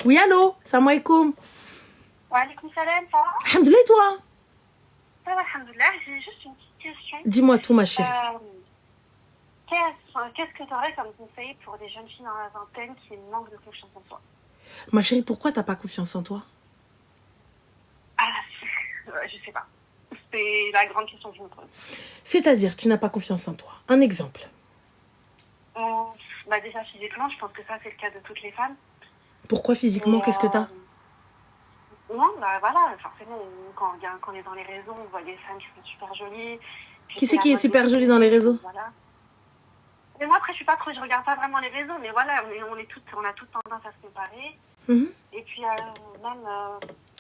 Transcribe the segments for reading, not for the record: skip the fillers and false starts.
Oui, allô, salam alaikum. Wa alaikum salam, ça va? Alhamdoulilah, toi? Ça va, alhamdoulilah. J'ai juste une petite question. Dis-moi tout, ma chérie. Qu'est-ce que tu aurais comme conseil pour des jeunes filles dans la vingtaine qui manquent de confiance en soi? Ma chérie, pourquoi t'as pas confiance en toi? Ah, je sais pas. C'est la grande question que je me pose. C'est-à-dire, tu n'as pas confiance en toi. Un exemple. Bah déjà, physiquement, je pense que ça, c'est le cas de toutes les femmes. Pourquoi physiquement, qu'est-ce que t'as? Non, bah voilà, forcément, quand on est dans les réseaux, on voit des femmes qui sont super jolies. Qui c'est qui est super jolie dans les réseaux? Voilà. Mais moi, après, je regarde pas vraiment les réseaux, mais voilà, on a toutes tendance à se comparer. Et puis, même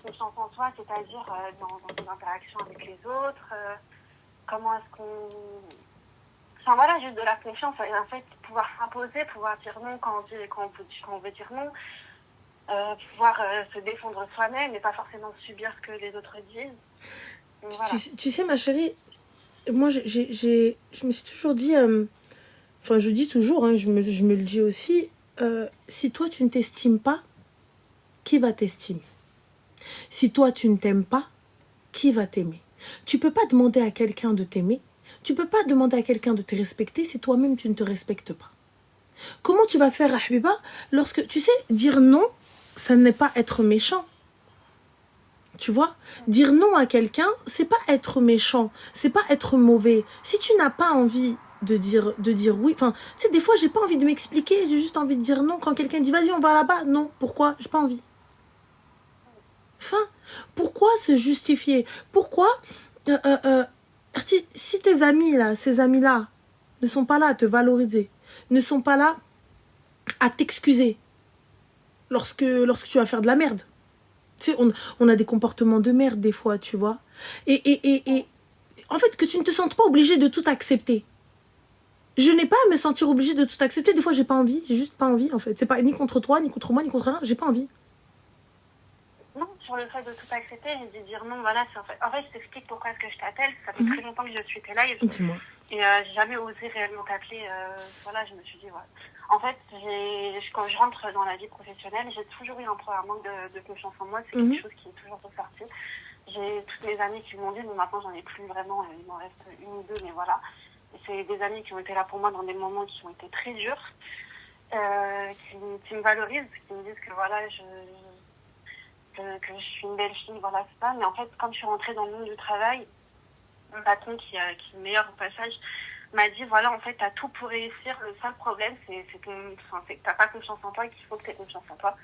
confiance en soi, c'est-à-dire dans les interactions avec les autres, comment est-ce qu'on... Enfin, voilà, juste de la confiance, en fait, pouvoir s'imposer, pouvoir dire non quand on veut dire non, pouvoir se défendre soi-même et pas forcément subir ce que les autres disent. Donc, voilà. Tu sais, ma chérie, moi, je me suis toujours dit... Enfin, je dis toujours, hein, je me le dis aussi, si toi, tu ne t'estimes pas, qui va t'estimer? Si toi, tu ne t'aimes pas, qui va t'aimer? Tu peux pas demander à quelqu'un de t'aimer. Tu peux pas demander à quelqu'un de te respecter si toi-même, tu ne te respectes pas. Comment tu vas faire, Habiba, lorsque... Tu sais, dire non, ça n'est pas être méchant. Tu vois? Dire non à quelqu'un, c'est pas être méchant. C'est pas être mauvais. Si tu n'as pas envie de dire oui. Enfin, tu sais, des fois, j'ai pas envie de m'expliquer. J'ai juste envie de dire non. Quand quelqu'un dit, vas-y, on va là-bas. Non. Pourquoi? J'ai pas envie. Enfin, pourquoi se justifier? Pourquoi si tes amis, là, ces amis-là, ne sont pas là à te valoriser, ne sont pas là à t'excuser lorsque tu vas faire de la merde. Tu sais, on a des comportements de merde des fois, tu vois. Et en fait, que tu ne te sentes pas obligé de tout accepter. Je n'ai pas à me sentir obligée de tout accepter. Des fois, j'ai pas envie. J'ai juste pas envie, en fait. C'est pas ni contre toi, ni contre moi, ni contre rien. J'ai pas envie. Non, sur le fait de tout accepter, j'ai dit dire non, voilà, en fait, je t'explique pourquoi est-ce que je t'appelle. Ça fait très longtemps que je suis tes lives. Dis-moi. Et j'ai jamais osé réellement t'appeler. Voilà, je me suis dit, voilà. En fait, quand je rentre dans la vie professionnelle, j'ai toujours eu un manque de confiance en moi. C'est quelque chose qui est toujours ressorti. J'ai toutes mes amies qui m'ont dit, mais maintenant j'en ai plus vraiment, il m'en reste une ou deux, mais voilà. Et c'est des amis qui ont été là pour moi dans des moments qui ont été très durs, qui me valorisent, qui me disent que voilà, que je suis une belle fille, voilà, c'est ça. Mais en fait, quand je suis rentrée dans le monde du travail, mon patron, qui est le meilleur au passage, m'a dit, voilà, en fait, t'as tout pour réussir. Le seul problème, c'est que t'as pas confiance en toi et qu'il faut que t'aies confiance en toi.